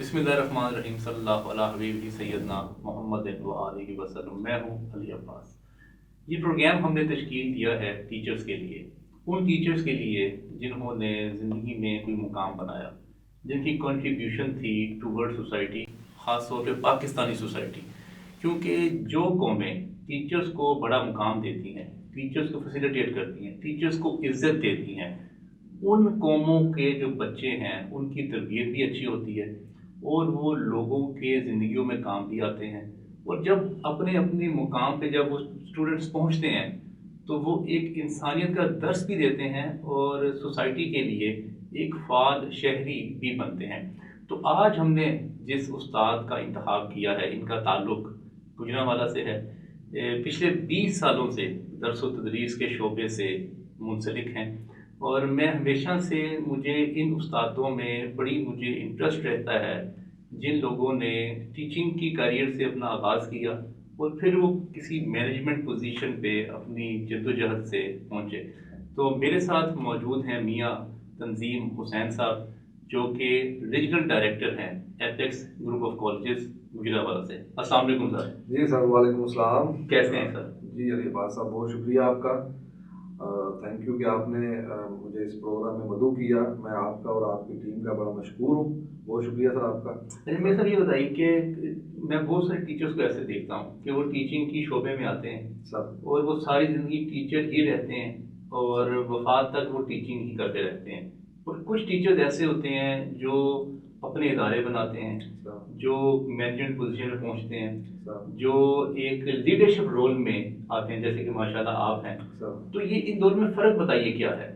बिस्मिल्लाहिर्रहमानिर्रहीम सल्लल्लाहु अला हबीबिही सय्यदना मोहम्मद व आलिहि वसल्लम। मैं हूँ अली अब्बास। ये प्रोग्राम हमने तश्कील दिया है टीचर्स के लिए, उन टीचर्स के लिए जिन्होंने ज़िंदगी में कोई मुकाम बनाया, जिनकी कंट्रीब्यूशन थी टूवर्ड सोसाइटी, ख़ास तौर पे पाकिस्तानी सोसाइटी। क्योंकि जो कौमें टीचर्स को बड़ा मुकाम देती हैं, टीचर्स को फैसिलिटेट करती हैं, टीचर्स को इज़्ज़त देती हैं, उन कौमों के जो बच्चे हैं उनकी तरबियत भी अच्छी होती है और वो लोगों के ज़िंदगियों में काम भी आते हैं। और जब अपने अपने मुकाम पे जब वो स्टूडेंट्स पहुंचते हैं तो वो एक इंसानियत का दर्स भी देते हैं और सोसाइटी के लिए एक फ़ाद शहरी भी बनते हैं। तो आज हमने जिस उस्ताद का इंतखाब किया है, इनका ताल्लुक़ गुजरांवाला से है। पिछले 20 सालों से दर्स व तदरीस के शोबे से मुंसलिक हैं और मैं हमेशा से मुझे इन उस्तादों में मुझे इंटरेस्ट रहता है जिन लोगों ने टीचिंग की करियर से अपना आगाज़ किया और फिर वो किसी मैनेजमेंट पोजीशन पे अपनी जद्दोजहद से पहुँचे। तो मेरे साथ मौजूद हैं मियाँ तंजीम हुसैन साहब, जो कि रीजनल डायरेक्टर हैं apex group of colleges Gujranwala से। अस्सलाम वालेकुम सर। जी सर, वालेकुम अस्सलाम। कैसे हैं सर? जी अली अब्बास साहब, बहुत शुक्रिया आपका। थैंक यू कि आपने मुझे इस प्रोग्राम में मदऊ किया। मैं आपका और आपकी टीम का बड़ा मशहूर हूँ। बहुत शुक्रिया सर आपका। अच्छा, मैं सर ये बताइए कि मैं बहुत सारे टीचर्स को ऐसे देखता हूँ कि वो टीचिंग की शोबे में आते हैं सर और वो सारी ज़िंदगी टीचर ही रहते हैं और वफात तक वो टीचिंग ही करते रहते हैं। और कुछ टीचर्स ऐसे होते हैं जो अपने इदारे बनाते हैं, सर जो मैनेजमेंट पोजीशन में पहुंचते हैं, सर जो एक लीडरशिप रोल में आते हैं, जैसे कि माशाल्लाह आप हैं। सर तो ये इन दोनों में फ़र्क बताइए क्या है?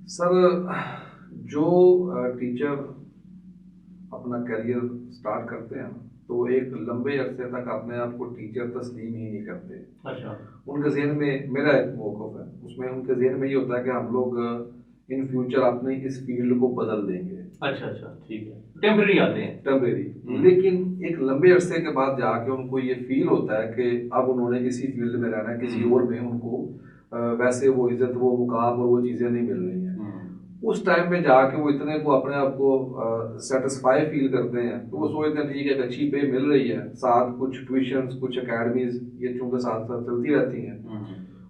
सर जो टीचर अपना करियर स्टार्ट करते हैं तो वो एक लंबे अरसे तक अपने आप को टीचर तस्लीम ही नहीं करते। अच्छा। उनके ज़हन में मेरा एक मौक़िफ़ है, उसमें उनके ज़हन में ये होता है कि हम लोग इन फ्यूचर अपने इस फील्ड को बदल देंगे। अच्छा अच्छा, ठीक है, टेम्पररी आते हैं। टेम्परेरी। लेकिन एक लंबे अरसे के बाद जाके उनको ये फील होता है कि अब उन्होंने इसी फील्ड में रहना है, किसी और में उनको वैसे वो इज्जत, वो मुकाम और वो चीज़ें नहीं मिल रही हैं। उस टाइम पे जाके वो इतने को अपने आप को सेटिस्फाई फील करते हैं तो वो सोचते हैं ठीक है, एक अच्छी पे मिल रही है, साथ कुछ ट्यूशंस, कुछ एकेडमीज ये चूँकि साथ साथ चलती रहती हैं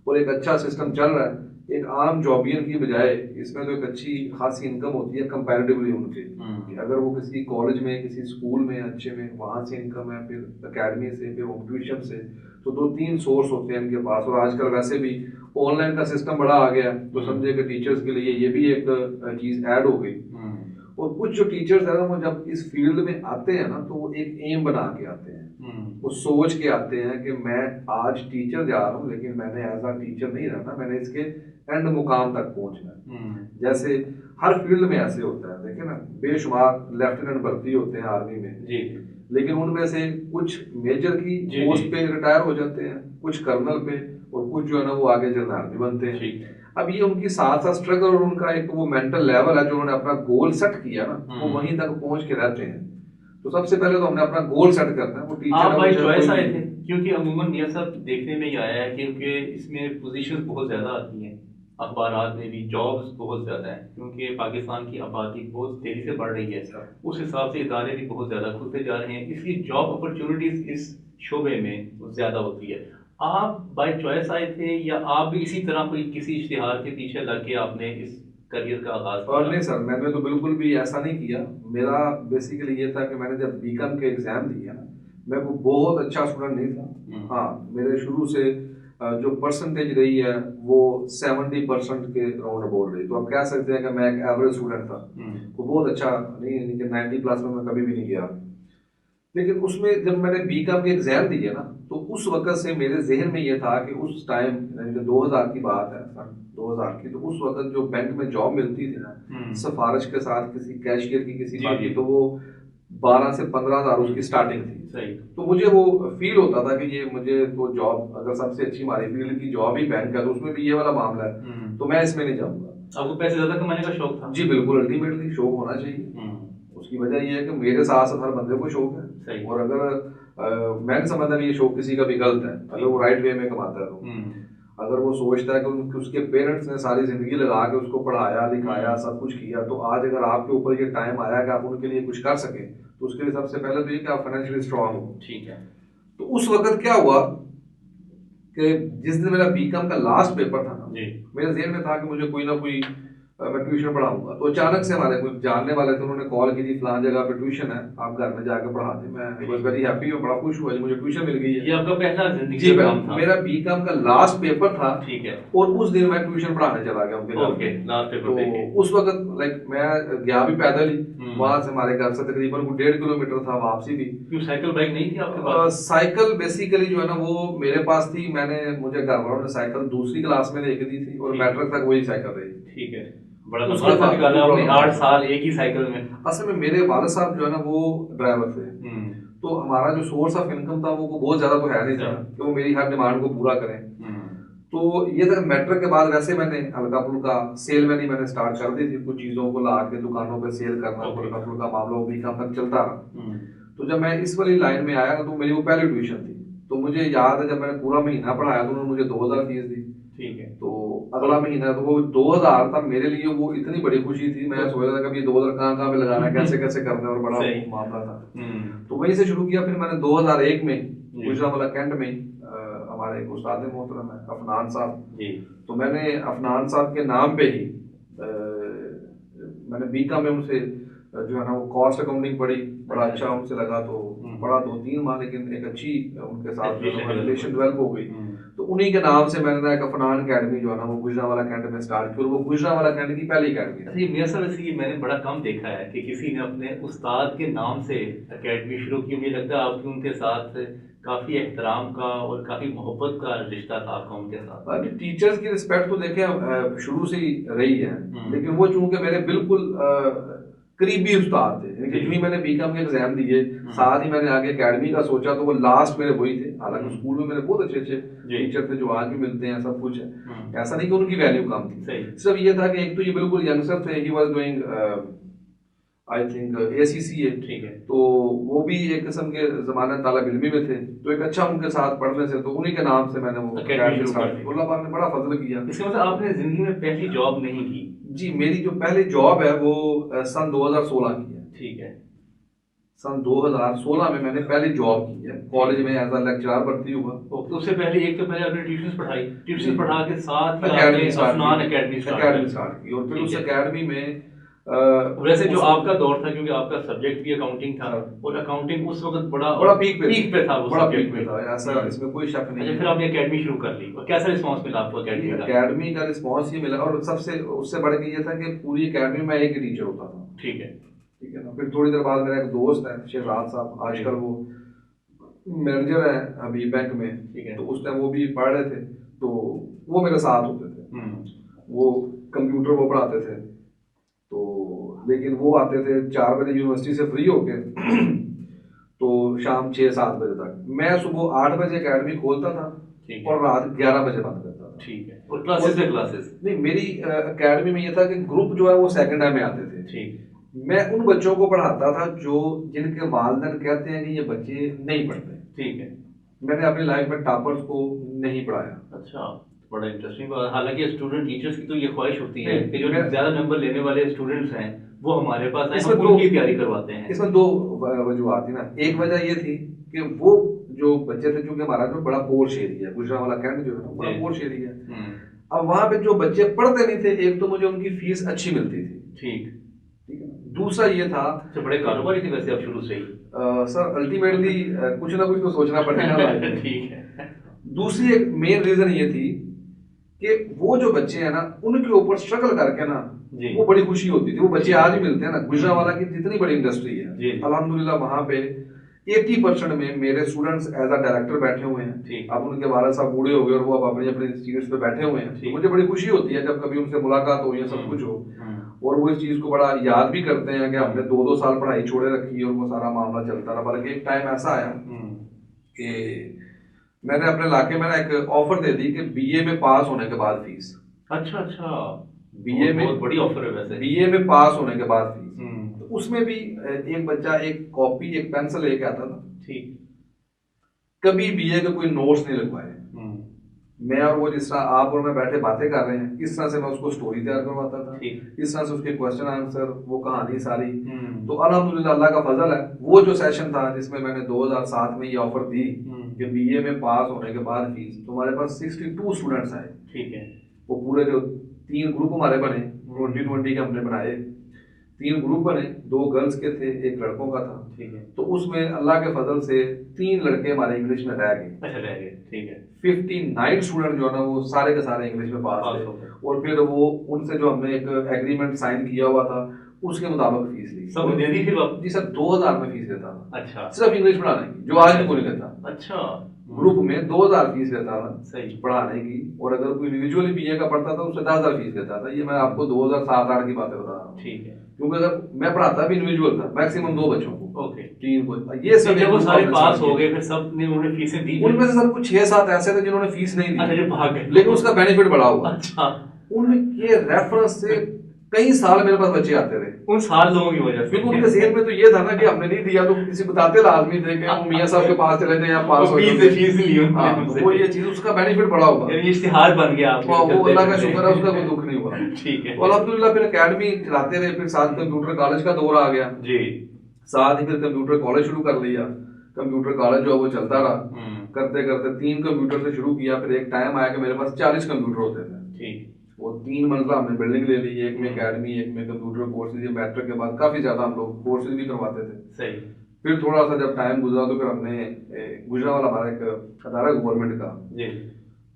और एक अच्छा सिस्टम चल रहा है। एक आम जॉबियन की बजाय इसमें तो एक अच्छी खासी इनकम होती है कंपैरेटिवली उनके, कि अगर वो किसी कॉलेज में, किसी स्कूल में अच्छे में, वहाँ से इनकम है, फिर एकेडमी से, फिर होम ट्यूशन से, तो 2-3 सोर्स होते हैं इनके पास। और आजकल वैसे भी ऑनलाइन का सिस्टम बड़ा आ गया तो समझे कि टीचर्स के लिए ये भी एक चीज़ ऐड हो गई। और कुछ जो टीचर्स है ना, वो जब इस फील्ड में आते हैं ना तो वो एक एम बना के आते हैं, वो सोच के आते हैं कि मैं आज टीचर जा रहा हूँ लेकिन मैंने एज अ टीचर नहीं रहना, मैंने इसके एंड मुकाम तक पहुँचना है। जैसे हर फील्ड में ऐसे होता है, देखिए ना, बेशुमार लेफ्टिनेंट भर्ती होते हैं आर्मी में जी, लेकिन उनमें से कुछ मेजर की पोस्ट पे रिटायर हो जाते हैं, कुछ कर्नल पे, और कुछ जो है ना वो आगे जनरल भी बनते हैं। अब ये उनकी साथ साथ स्ट्रगल और उनका एक वो मेंटल लेवल है जो उन्होंने अपना गोल सेट किया ना, वो वहीं तक पहुंच के रहते हैं। तो सबसे पहले तो हमने अपना गोल सेट करना है। वो टीचर आप बाय चॉइस आए थे? क्योंकि अमूमन ये सब देखने में ही आया है क्योंकि इसमें पोजीशंस बहुत ज़्यादा आती हैं, अखबारात में भी जॉब्स बहुत ज़्यादा हैं, क्योंकि पाकिस्तान की आबादी बहुत तेज़ी से बढ़ रही है। उस हिसाब से इदारे भी बहुत ज़्यादा खुलते जा रहे हैं, इसलिए जॉब अपॉर्चुनिटीज़ इस शोबे में ज़्यादा होती है। आप बाय चॉइस आए थे या आप भी इसी तरह कोई किसी इश्तिहार के पीछे लग के आपने इस करियर का आगाज़ किया? और नहीं सर, मैंने तो बिल्कुल भी ऐसा नहीं किया। मेरा बेसिकली ये था कि मैंने जब बीकॉम के एग्ज़ाम दिए ना, मैं वो बहुत अच्छा स्टूडेंट नहीं था। हाँ, मेरे शुरू से जो परसेंटेज रही है वो 70% के राउंड अबाउट रही, तो आप कह सकते हैं कि मैं एक एवरेज स्टूडेंट था। तो बहुत अच्छा नहीं, यानी कि 90 प्लस में मैं कभी भी नहीं गया। लेकिन उसमें जब मैंने बीकॉम के एग्जाम दिए ना तो उस वक्त से मेरे जहन में ये था कि उस टाइम, यानी कि 2000 की बात है, सन 2000 की, तो उस वक्त जो बैंक में जॉब मिलती थी ना सिफारिश के साथ किसी कैशियर की किसी बात की, तो वो 12 से 15 हज़ार उसकी स्टार्टिंग थी। सही। तो मुझे वो फील होता था कि ये मुझे तो जॉब, अगर सबसे अच्छी हमारी फील्ड की जॉब ही बैंक है तो उसमें भी ये वाला मामला है, तो मैं इसमें नहीं जाऊँगा। आपको पैसे ज़्यादा कमाने का शौक था? जी बिल्कुल, अल्टीमेटली शौक होना चाहिए। उसकी वजह ये है कि मेरे साथ साथ हर बंदे को शौक है। सही। और अगर मैं नहीं समझता कि ये शौक किसी का भी गलत है, अगर वो राइट वे में कमाता है तो। अगर वो सोचता है कि उसके पेरेंट्स ने सारी जिंदगी लगा के उसको पढ़ाया लिखाया सब कुछ किया, तो आज अगर आपके ऊपर ये टाइम आया कि आप उनके लिए कुछ कर सकें, तो उसके लिए सबसे पहले तो ये कि आप फाइनेंशियली स्ट्रांग हो। ठीक है। तो उस वक्त क्या हुआ कि जिस दिन मेरा बीकॉम का लास्ट पेपर था ना, मेरे ज़हन में था कि मुझे कोई ना कोई मैं ट्यूशन पढ़ाऊंगा। तो अचानक से हमारे कोई जानने वाले थे, उन्होंने कॉल की थी, फलान जगह पे ट्यूशन है, आप घर में जाकर पढ़ा दें। मैं बस वेरी हैप्पी हूँ, बड़ा खुश हुआ जी मुझे ट्यूशन मिल गई है। ये आपका पहला जिंदगी जी, का काम था? मेरा बीकॉम का लास्ट पेपर था। ठीक है। और उस दिन मैं ट्यूशन पढ़ाने चला गया उनके घर। ओके, लास्ट पेपर देके। तो उस वक्त लाइक मैं गया भी पैदल ही, वहां से हमारे घर से तकरीबन 1.5 किलोमीटर था, वापसी भी। क्यों साइकिल बाइक नहीं थी आपके पास? साइकिल बेसिकली जो है ना वो मेरे पास थी, मुझे घर वालों ने साइकिल दूसरी क्लास में लेके दी थी और मैट्रिक तक वही साइकिल रही। ठीक है, बड़ा लंबा निकाला आपने 8 साल एक ही साइकिल में। असल में मेरे वाले साहब जो है ना वो ड्राइवर थे, तो हमारा जो सोर्स ऑफ इनकम था वो बहुत ज्यादा तो है नहीं था कि वो मेरी हर डिमांड को पूरा करें। तो ये था मैट्रिक के बाद वैसे मैंने हल्का फुल्का सेल मैंने स्टार्ट कर दी थी, कुछ चीजों को ला के दुकानों पे सेल करना, हल्का फुल्का मामला वो बीकॉम तक चलता रहा। तो जब मैं इस वाली लाइन में आया ना, तो मेरी वो पहली ट्यूशन थी। तो मुझे याद है जब मैंने पूरा महीना पढ़ाया तो उन्होंने मुझे 2000 फीस दी। ठीक है। तो अगला महीना तो वो 2000 था, मेरे लिए वो इतनी बड़ी खुशी थी। मैं सोच रहा था कभी 2000 कहाँ पे लगाना, कैसे कैसे करना, और बड़ा मामला था। तो वहीं से शुरू किया। फिर मैंने 2001 में गुजरांवाला कैंट में हमारे एक उस्ताद मोहतरम है अफनान साहब, तो मैंने अफनान साहब के नाम पे ही मैंने बीकॉम में उनसे जो है ना वो कॉस्ट अकाउंटिंग पढ़ी, बड़ा अच्छा उनसे लगा। तो पढ़ा 2-3 माह, लेकिन एक अच्छी उनके साथ रिलेशन डेवलप हो गई। तो उन्हीं के नाम से मैंने एक अफनान अकेडमी जो है ना वो गुजरांवाला कैंट में स्टार्ट की, और वो गुजरांवाला कैंट की पहली अकेडमी थी। मेरे साथ ऐसे ही मैंने बड़ा कम देखा है कि किसी ने अपने उस्ताद के नाम से अकेडमी शुरू की। मुझे लगता है आपकी उनके साथ काफी एहतराम का और काफी मोहब्बत का रिश्ता था आपका उनके साथ। टीचर्स की रिस्पेक्ट तो देखें शुरू से ही रही है, लेकिन वो चूंकि मेरे बिल्कुल करीबी उस्ताद थे, क्योंकि भी मैंने बीकॉम के एग्जाम दिए, साथ ही मैंने आगे एकेडमी का सोचा, तो वो लास्ट मेरे वही थे। हालांकि स्कूल में मेरे बहुत अच्छे अच्छे टीचर थे जो आज भी मिलते हैं, सब कुछ है, ऐसा नहीं कि उनकी वैल्यू कम थी। सिर्फ ये था कि एक तो ये बिल्कुल यंगस्टर थे, he was doing I think ACCA। ठीक है। तो वो भी एक किस्म के जमाना तालिब इल्मी में थे, तो एक अच्छा उनके साथ पढ़ने से, तो उन्हीं के नाम से मैंने वो अकेडमी स्टार्ट की। अल्लाह पाक ने बड़ा फजल किया। इसका मतलब आपने जिंदगी में पहली जॉब नहीं की? जी, मेरी जो पहली जॉब है वो सन 2016 की है। ठीक है। सन 2016 में मैंने पहली जॉब की है, कॉलेज में एज अ लेक्चरर भर्ती हुआ। तो उससे पहले एक तो पहले आपने ट्यूशंस पढ़ाई, ट्यूशंस पढ़ा के साथ ही अकेडमी स्टार्ट की, और फिर उस अकेडमी में वैसे जो आपका दौर था, क्योंकि आपका सब्जेक्ट भी अकाउंटिंग था, और अकाउंटिंग उस वक्त बड़ा पीक पे था, वो बड़ा पीक पे था, ऐसा इसमें कोई शक नहीं। अच्छा, फिर आपने अकेडमी शुरू कर ली, और कैसा रिस्पांस मिला आपको अकेडमी का? रिस्पांस ये मिला, और सबसे उससे बढ़ के ये था कि पूरी अकेडमी में एक ही टीचर होता था। ठीक है ना। फिर थोड़ी देर बाद मेरा एक दोस्त है शहजाद साहब, आजकल वो मैनेजर है अभी बैंक में, तो उस टाइम वो भी पढ़ रहे थे, तो वो मेरे साथ होते थे। वो कंप्यूटर वो पढ़ाते थे, तो लेकिन वो आते थे 4 बजे यूनिवर्सिटी से फ्री होके तो शाम 6-7 बजे तक। मैं सुबह 8 बजे अकेडमी खोलता था और रात 11 बजे बंद करता था। ठीक है। और क्लासेस नहीं, मेरी अकेडमी में ये था कि ग्रुप जो है वो सेकंड टाइम में आते थे। ठीक। मैं उन बच्चों को पढ़ाता था जो जिनके वालिदैन कहते हैं कि ये बच्चे नहीं पढ़ते। ठीक है। मैंने अपनी लाइफ में टॉपर्स को नहीं पढ़ाया। अच्छा, बड़ा इंटरेस्टिंग बात। हालांकि स्टूडेंट टीचर्स की तो ये ख्वाहिश होती है कि जो ज्यादा नंबर लेने वाले स्टूडेंट्स हैं वो हमारे पास आए, हम उनकी तैयारी करवाते हैं। इसमें 2 वजूहत थी ना। एक वजह ये थी कि वो जो बच्चे थे, क्योंकि हमारा जो बड़ा पोर्श एरिया है, गुजरांवाला कैंट जो है बड़ा पोर्श एरिया है, अब वहां पे जो बच्चे पढ़ते नहीं थे, एक तो मुझे उनकी फीस अच्छी मिलती थी। ठीक है। दूसरा ये था, तो बड़े कारोबारी थे वैसे आप शुरू से ही? सर अल्टीमेटली कुछ ना कुछ तो सोचना पड़ेगा। ठीक है। दूसरी एक मेन रीजन ये थी कि वो जो बच्चे हैं ना, उनके ऊपर स्ट्रगल करके ना वो बड़ी खुशी होती थी। वो बच्चे आज भी मिलते हैं ना, गुजरांवाला की जितनी बड़ी इंडस्ट्री है, अल्हम्दुलिल्लाह वहां पे 80% में मेरे स्टूडेंट्स एज अ डायरेक्टर बैठे हुए हैं। अब उनके वाले साहब बूढ़े हो गए और वो अब अपनी अपनी सीट्स पे बैठे हुए हैं। मुझे बड़ी खुशी होती है जब कभी उनसे मुलाकात हो या सब कुछ हो, और वो इस चीज को बड़ा याद भी करते हैं कि हमने 2-2 साल पढ़ाई छोड़े रखी और वो सारा मामला चलता रहा। बल्कि एक टाइम ऐसा आया कि मैंने अपने इलाके में एक ऑफर दे दी कि BA में पास होने के बाद फीस। अच्छा, BA में बहुत बड़ी ऑफर है वैसे। BA में पास होने के बाद फीस, तो उसमें भी एक बच्चा एक कॉपी एक पेंसिल लेके आता था। ठीक। कभी BA के कोई नोट्स नहीं लगवाए, मैं और वो जिस तरह आप और मैं बैठे बातें कर रहे हैं, इस तरह से मैं उसको स्टोरी तैयार करवाता था, ठीक। इस तरह से उसके क्वेश्चन आंसर, वो कहानी सारी। हम्म। तो अल्हम्दुलिल्लाह अल्लाह का फजल है, वो जो सेशन था जिसमें मैंने 2007 में ये ऑफर दी कि बीए में पास होने के बाद फीस, तो हमारे पास 62 स्टूडेंट्स आए। ठीक है। वो पूरे जो 3 ग्रुप हमारे बने, 2020 के हमने बनाए, 3 ग्रुप बने, 2 गर्ल्स के थे, 1 लड़कों का था। ठीक है। तो उसमें अल्लाह के फजल से 3 लड़के हमारे इंग्लिश में रह गए। अच्छा, रह गए। ठीक है। 59 स्टूडेंट जो है ना वो सारे के सारे इंग्लिश में पास पास थे। हो गए। और फिर वो उनसे जो हमने एक एग्रीमेंट साइन किया हुआ था उसके मुताबिक फीस ली। सब दे दी फिर वापस? जी सर, 2000 में फीस लेता था। अच्छा। सिर्फ इंग्लिश पढ़ाने की, जो आज भी कोई नहीं लेता। अच्छा। ग्रुप में 2000 फीस लेता था सही। पढ़ाने की, और अगर कोई इंडिविजुअली बीए का पढ़ता था उससे 10,000 फीस लेता था। ये मैं आपको 2007-8 की बातें बता रहा हूँ। ठीक है। क्योंकि अगर मैं पढ़ाता भी इंडिविजुअल था, मैक्सिमम 2 बच्चों को, ओके। 3 को, ये सब जब वो सारे पास हो गए फिर सब ने उन्होंने फीसें दी? उनमें से सर कुछ 6-7 ऐसे थे जिन्होंने फीस नहीं दी। अच्छा, जो भाग गए। लेकिन उसका बेनिफिट बड़ा हुआ। अच्छा। उनके रेफरेंस से कई साल मेरे पास बच्चे आते रहे, उन साल लोगों की वजह से। क्योंकि उनके जेहन में तो ये था ना कि हमने नहीं दिया तो किसी बताते लाजमी थे कि वो मियां साहब के पास चले जाए या पास हो फीस जाए। फीस ली हाँ, उनसे। वो ये चीज, उसका बेनिफिट बड़ा होगा, यानी इश्तिहार बन गया आपके। वो अल्लाह का शुक्र है, उसका कोई दुख नहीं हुआ। ठीक है। तो अल्हम्दुलिल्लाह फिर एकेडमी चलाते रहे, फिर साथ कंप्यूटर कॉलेज का दौर आ गया जी। साथ ही, फिर कंप्यूटर कॉलेज शुरू कर लिया। कंप्यूटर कॉलेज जो है वो चलता रहा, करते करते 3 कंप्यूटर से शुरू किया, फिर एक टाइम आया कि मेरे पास 40 कंप्यूटर होते थे। ठीक। वो 3 मंजिला हमने बिल्डिंग ले ली, एक में एकेडमी, एक में कंप्यूटर कोर्सेज। ये मैट्रिक के बाद काफी ज्यादा हम लोग कोर्सेज भी करवाते थे। सही। फिर थोड़ा सा जब टाइम गुजरा तो फिर हमने गुजरावाला हमारा एक अदारा गवर्नमेंट का, जी।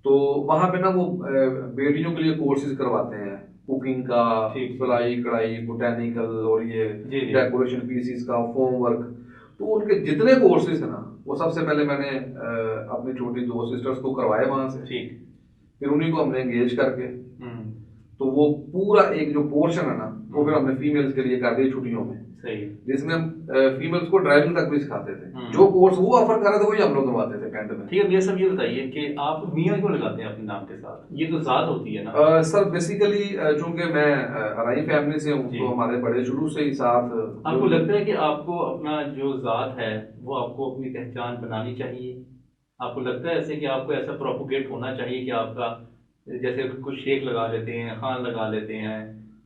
तो वहाँ पे ना वो बेटियों के लिए कोर्सेज करवाते हैं, कुकिंग का, सिलाई कढ़ाई, बोटेनिकल, और ये डेकोरेशन पीसीस का, फोम वर्क। तो उनके जितने कोर्सेज थे ना वो सबसे पहले मैंने अपनी छोटी 2 सिस्टर्स को करवाए वहां से। ठीक। फिर उन्हीं को हमने एंगेज करके, तो वो पूरा एक जो पोर्शन है ना वो फिर हमने फीमेल्स के लिए कर दिया छुट्टियों में। सही। जिसमें हम फीमेल्स को ड्राइविंग तक भी सिखाते थे। जो कोर्स वो ऑफर कर रहे थे वही हम लोग करवाते थे कैंट में। ठीक है। ये सब ये बताइए कि आप मियां क्यों लगाते हैं अपने नाम के साथ? ये तो जात होती है ना। सर बेसिकली चूंकि मैं अराई फैमिली से हूँ, तो हमारे बड़े शुरू से ही साथ। आपको लगता है कि आपको अपना जो जात है वो आपको अपनी पहचान बनानी चाहिए? आपको लगता है ऐसे कि आपको ऐसा प्रोपोगेट होना चाहिए कि आपका, जैसे कुछ शेख लगा लेते हैं, खान लगा लेते हैं,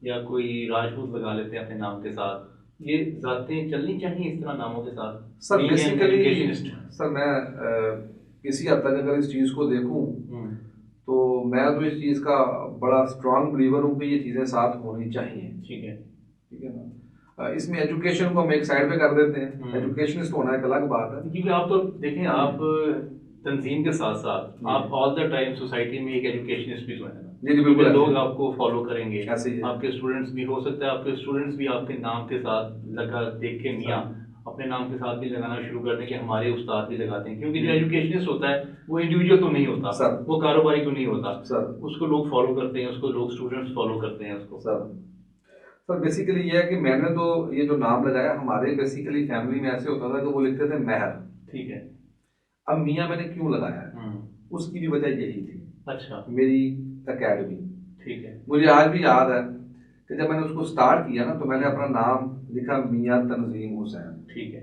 या कोई राजपूत लगा लेते हैं अपने नाम के साथ, ये जातें चलनी चाहिए इस तरह नामों के साथ? सर बेसिकली सर मैं किसी हद तक अगर इस चीज को देखूं तो मैं तो इस चीज का बड़ा स्ट्रांग बिलीवर हूँ कि ये चीजें साथ होनी चाहिए। ठीक है। ठीक है ना। इसमें एजुकेशन को हम एक साइड पे कर देते हैं, एजुकेशनिस्ट होना एक अलग बात है। क्योंकि आप तो देखें, आप तंजीम के साथ साथ आप ऑल द टाइम सोसाइटी में एक एजुकेशनिस्ट भी तो है ना। जी बिल्कुल, लोग आपको फॉलो करेंगे, ऐसे ही आपके स्टूडेंट्स भी, हो सकता है आपके स्टूडेंट्स भी आपके नाम के साथ लगा देख के मियाँ अपने नाम के साथ भी लगाना शुरू कर दें कि हमारे उस्ताद भी लगाते हैं। क्योंकि जो एजुकेशनिस्ट होता है वो इंडिविजुअल तो नहीं होता सर, वो कारोबारी तो नहीं होता सर, उसको लोग फॉलो करते हैं, उसको लोग स्टूडेंट्स फॉलो करते हैं उसको। सर बेसिकली ये है कि मैंने तो ये जो नाम लगाया, हमारे बेसिकली फैमिली में ऐसे होता था कि वो लिखते थे महर। ठीक है। अब मियाँ मैंने क्यों लगाया है, उसकी भी वजह यही थी। अच्छा। मेरी एकेडमी। ठीक है। मुझे आज भी याद है कि जब मैंने उसको स्टार्ट किया ना तो मैंने अपना नाम लिखा मियाँ तंजीम हुसैन। ठीक है।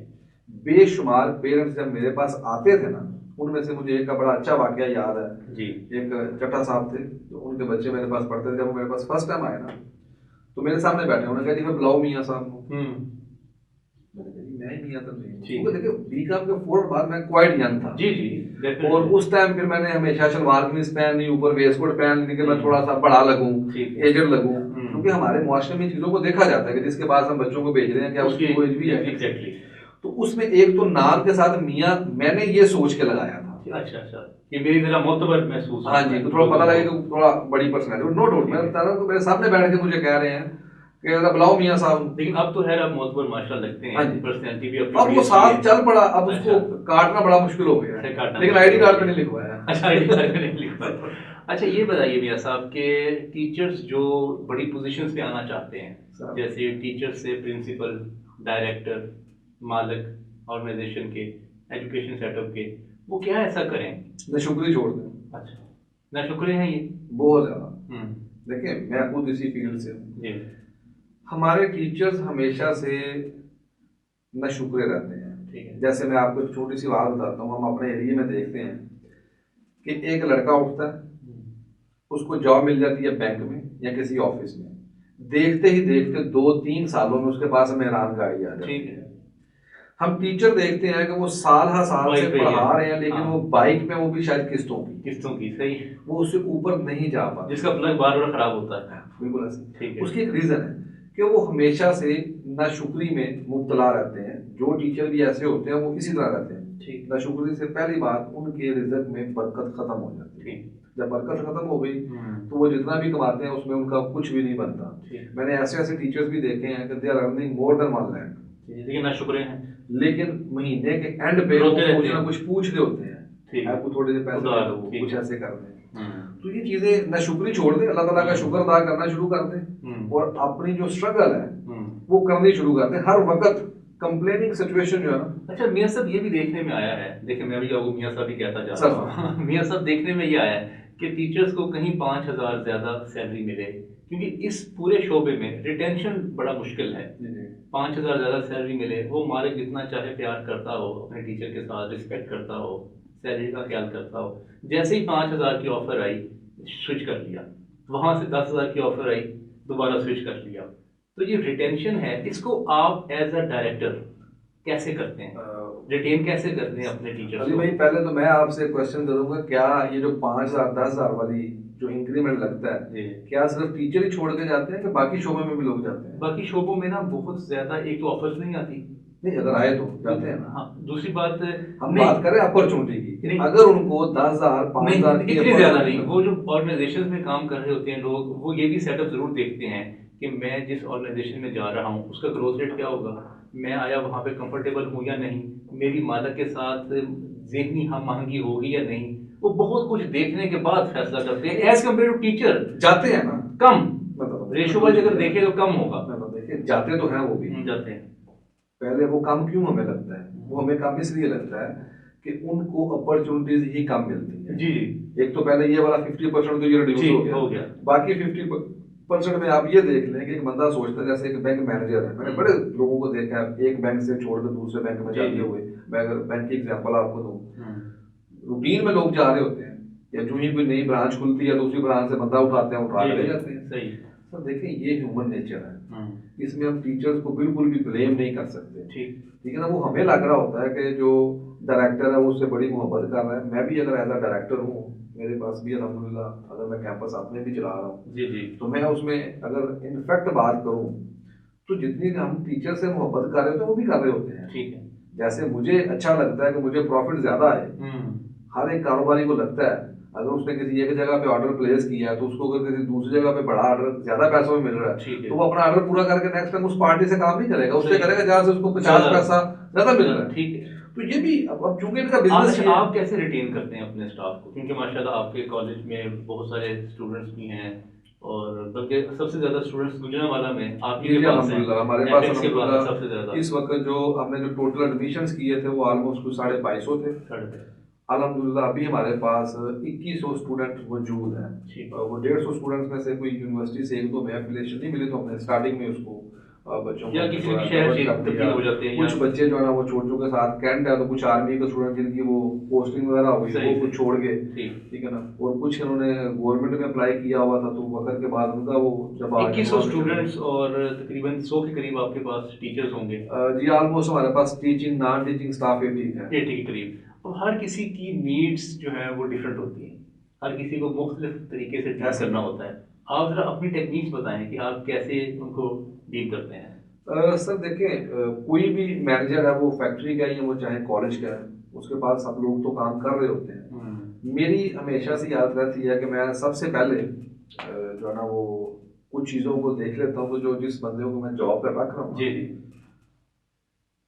बेशुमार पेरेंट्स जब मेरे पास आते थे ना, उनमें से मुझे एक का बड़ा अच्छा वाकया याद है जी। एक चट्टा साहब थे, तो उनके बच्चे मेरे पास पढ़ते थे। जब वो मेरे पास फर्स्ट टाइम आए ना तो मेरे सामने बैठे, उन्होंने कहा जी मैं बुलाओ मियाँ साहब को। मैं मियाँ तंजीम, देखिए बीकॉम के फौरन बाद मैं क्वाइट यंग था। जी जी। और उस टाइम फिर मैंने हमेशा शलवार कमीज पहननी, ऊपर वेस्ट कोट पहन ली कि मैं थोड़ा सा बड़ा लगूं, एजड लगूं। क्योंकि हमारे मुआशरे में चीजों को देखा जाता है कि जिसके पास हम बच्चों को भेज रहे हैं क्या उसकी कोई भी है। एग्जैक्टली। तो उसमें एक तो नाम के साथ मियाँ मैंने ये सोच के लगाया था। अच्छा अच्छा, ये मेरी तरह मोतबर महसूस। हाँ जी, तो थोड़ा पता लगे कि थोड़ा बड़ी पर्सनैलिटी। नो डाउट, मैं बता रहा हूँ मेरे सामने बैठ के मुझे कह रहे हैं कि बुलाओ मियाँ साहब। लेकिन अब तो है, अब मोतबर माशाल्लाह लगते हैं। हाँ जी, पर्सनैलिटी भी अब वो साथ चल पड़ा। अब उसको काटना बड़ा मुश्किल हो गया है, लेकिन आईडी कार्ड पे नहीं लिखवाया। अच्छा, आईडी कार्ड पे नहीं लिखवाया। अच्छा ये बताइए मियाँ साहब के टीचर्स जो बड़ी पोजीशंस पे आना चाहते हैं, जैसे टीचर्स से प्रिंसिपल, डायरेक्टर, मालिक ऑर्गेनाइजेशन के, एजुकेशन सेटअप के, वो क्या ऐसा करें? नाशुक्री छोड़ दें। अच्छा, नाशुक्रे हैं ये बहुत ज्यादा। देखिए मैं खुद इसी फील्ड से हूँ। हमारे टीचर्स हमेशा से नाशुक्रे रहते हैं। ठीक है। जैसे मैं आपको एक छोटी सी बात बताता हूँ, हम अपने एरिया में देखते हैं कि एक लड़का उठता है, उसको जॉब मिल जाती है बैंक में या किसी ऑफिस में, देखते ही देखते 2-3 सालों में उसके पास मेहरान गाड़ी आ जाती ठीक है। है। हम टीचर देखते हैं कि वो साल हर साल से बाइक पे ही पढ़ा है। रहे हैं, लेकिन हाँ। वो बाइक में, वो भी शायद किस्तों की, किस्तों की, सही। वो उससे ऊपर नहीं जा पाते। जिसका प्लग बार बार खराब होता है। बिल्कुल ऐसे। ठीक है। उसकी एक रीजन है कि वो हमेशा से नाशुक्री में मुब्तला रहते हैं। जो टीचर भी ऐसे होते हैं वो इसी तरह रहते हैं। ठीक। नाशुक्री से पहली बात, उनके रिजल्ट में बरकत खत्म हो जाती है। ठीक। जब बरकत खत्म हो गई तो वो जितना भी कमाते हैं उसमें उनका कुछ भी नहीं बनता। मैंने ऐसे ऐसे टीचर्स भी देखे हैं कि they are earning more than 1 lakh, लेकिन ना शुक्र है, लेकिन महीने के एंड पे वो रोते रहते कुछ ना हैं। कुछ पूछ रहे होते हैं, ठीक है। आपको थोड़े से पैसे उधार, दे दो, ठीक। कुछ ऐसे कर दें। तो ये चीजें ना शुक्री छोड़ दे, अल्लाह ताला का शुक्र अदा करना शुरू कर दे और अपनी जो स्ट्रगल है वो करनी शुरू कर दे। हर वक्त कंप्लेनिंग सिचुएशन जो है ना। अच्छा मियां साहब, ये भी देखने में आया है, देखिए मैं भी आपको मियां साहब ही कहता जा रहा हूँ। मियां साहब, देखने में ये आया है कि टीचर्स को कहीं 5,000 ज्यादा सैलरी मिले, क्योंकि इस पूरे शोबे में रिटेंशन बड़ा मुश्किल है। 5,000 ज्यादा सैलरी मिले, वो मालिक जितना चाहे प्यार करता हो, अपने टीचर के साथ रिस्पेक्ट करता हो, सैलरी का ख्याल करता हो, जैसे ही 5,000 की ऑफर आई स्विच कर लिया, वहां से 10,000 की ऑफर आई दोबारा स्विच कर लिया। तो ये रिटेंशन है, इसको आप एज अ डायरेक्टर कैसे करते हैं, रिटेन कैसे करते हैं अपने टीचर्स अली को? भाई, पहले तो मैं आपसे क्वेश्चन करूंगा, क्या ये जो 5,000 10,000 वाली जो इंक्रीमेंट लगता है, क्या सिर्फ टीचर ही छोड़ के जाते हैं कि बाकी शोबों में भी लोग जाते हैं? बाकी शोबों में ना बहुत ज्यादा, एक तो ऑफर्स नहीं आती। नहीं, अगर आए तो जाते हैं ना। हाँ, दूसरी बात हम बात करें अपॉर्चुनिटी की, अगर उनको 10,000 5,000 की इतनी ज्यादा नहीं, वो जो ऑर्गेनाइजेशन में काम कर रहे होते हैं लोग, वो ये भी सेटअप जरूर देखते हैं कि मैं जिस ऑर्गेनाइजेशन में जा रहा हूँ उसका ग्रोथ रेट क्या होगा, मैं आया वहाँ पे कंफर्टेबल हूँ या नहीं, मेरी मालिक के साथ ज़हनी हम आहंगी होगी या नहीं, वो बहुत कुछ देखने के बाद फैसला करते हैं। एज कम्पेयर टू टीचर जाते हैं ना, कम रेशो वाइज अगर देखें तो कम होगा। देखिए, जाते तो हैं वो भी, जाते हैं। पहले वो कम क्यों हमें लगता है, वो हमें कम इसलिए लगता है कि उनको अपॉर्चुनिटीज ही कम मिलती है। जी। एक तो पहले ये वाला 50% तो ये रिड्यूस हो गया, बाकी 50% में आप ये देख लें कि एक बंदा सोचता है, जैसे एक बैंक मैनेजर है, मैंने बड़े लोगों को देखा है एक बैंक से छोड़कर दूसरे बैंक में जाते हुए। मैं अगर बैंक की एग्जांपल आपको दूं, रूटीन में लोग जा रहे होते हैं, या जो ही कोई नई ब्रांच खुलती है दूसरी ब्रांच से बंदा उठाते हैं, उठा ले जाते हैं। सही। सर देखिए, ये ह्यूमन नेचर है, इसमें हम टीचर्स को बिल्कुल भी ब्लेम नहीं कर सकते। ठीक है ना। वो हमें लग रहा होता है कि जो डायरेक्टर है वो उससे बड़ी मोहब्बत कर रहा है। मैं भी अगर एज अ डायरेक्टर हूँ, मेरे पास भी अल्हम्दुलिल्लाह अगर मैं कैंपस अपने भी चला रहा हूँ, जी, तो मैं उसमें अगर इनफैक्ट बात करूँ तो जितनी हम टीचर से मोहब्बत कर रहे होते हैं वो भी कर रहे होते हैं। ठीक है। जैसे मुझे अच्छा लगता है कि मुझे प्रॉफिट ज्यादा आए, हर एक कारोबारी को लगता है अगर उसने किसी एक जगह पे ऑर्डर प्लेस किया है तो उसको अगर किसी दूसरी जगह पे बड़ा ऑर्डर ज्यादा पैसों में मिल रहा है तो वो अपना ऑर्डर पूरा करके नेक्स्ट टाइम उस पार्टी से काम नहीं करेगा, उससे करेगा जहाँ से उसको 50 पैसा ज्यादा मिल रहा है। ठीक है। तो ये भी अब चूंकि इनका बिजनेस है। आप कैसे रिटेन करते हैं अपने स्टाफ को, क्योंकि माशाल्लाह आपके कॉलेज में बहुत सारे स्टूडेंट्स भी हैं और बल्कि सबसे ज्यादा स्टूडेंट्स गुजरांवाला में आप ही के पास हैं। हमारे पास सबसे ज्यादा इस वक्त जो हमने जो टोटल एडमिशंस किए थे वो ऑलमोस्ट 250 थे। अल्हम्दुलिल्लाह अभी हमारे पास 2100 स्टूडेंट मौजूद हैं। वो 150 स्टूडेंट्स में से कोई यूनिवर्सिटी से एक दो में एफिलिएशन नहीं मिली तो हमने स्टार्टिंग में उसको बच्चों या किसी भी शहर से तब्दील हो जाते हैं। कुछ बच्चे जो है ना वो छोटों के साथ कैंट है, तो कुछ आर्मी के स्टूडेंट जिनकी वो पोस्टिंग वगैरह हो गई वो कुछ छोड़ गए। ठीक है ना। और कुछ इन्होंने गवर्नमेंट में अप्लाई किया हुआ था तो वक्त के बाद उनका वो जब 2100 स्टूडेंट्स और तकरीबन 100 के करीब आपके पास टीचर्स होंगे। जी ऑलमोस्ट हमारे पास टीचिंग नॉन टीचिंग स्टाफ 80 है। 80 के करीब। और हर किसी की नीड्स जो है वो डिफरेंट होती हैं, हर किसी को मुख्तलिफ तरीके से डील करना होता है। आप जरा अपनी टेक्निक्स बताएं कि आप कैसे उनको डील करते हैं। सर देखें, कोई भी मैनेजर है वो फैक्ट्री का ही है, वो चाहे कॉलेज का है, उसके पास सब लोग तो काम कर रहे होते हैं। मेरी हमेशा से याद रहती है कि मैं सबसे पहले जो है ना वो कुछ चीज़ों को देख लेता हूँ, तो जो जिस बंदे को मैं जॉब पर रख रहा हूँ जी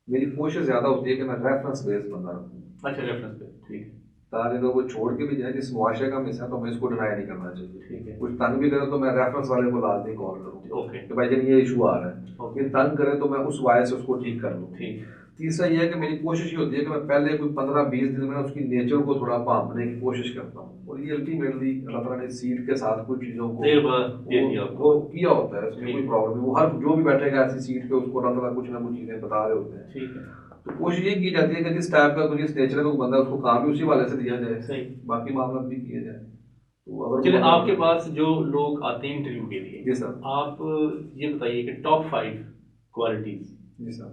मेरी कोशिश ज़्यादा होती है कि मैं रेफरेंस बेस्ड बंदा रखूँ। अच्छा, रेफरेंस पे, ठीक है। ताकि अगर वो छोड़ के भी जाए जिस मुआशरे का मिस है तो मैं इसको डिनाई नहीं करना चाहिए। ठीक है। कुछ तंग भी करे तो मैं रेफरेंस वाले को लाजमी कॉल करूँ। ओके। कि भाई जब ये इशू आ रहा है, फिर तंग करे तो मैं उस वाय से उसको ठीक कर लूँ। ठीक। तीसरा ये है कि मेरी कोशिश ये होती है कि मैं पहले कोई 15-20 दिन में उसकी नेचर को थोड़ा भांपने की कोशिश करता हूँ, और ये अल्टीमेटली अल्लाह ताला ने सीड के साथ कुछ चीज़ों को वो किया होता है, इसमें कोई प्रॉब्लम नहीं। वो हर जो भी बैठेगा ऐसी सीट पे उसको अल्लाह ताला कुछ ना कुछ चीज़ें बता रहे होते हैं। ठीक है। तो कोशिश ये की जाती है कि जिस टाइप का कुछ नेचर का कोई बंदा है, उसको काम भी उसी वाले से दिया जाए, सही। बाकी मामला भी किए जाए। तो अगर चलिए, वो- आपके पास जो लोग आते हैं इंटरव्यू के लिए, जी सर। आप ये बताइए कि टॉप 5 क्वालिटीज जी सर।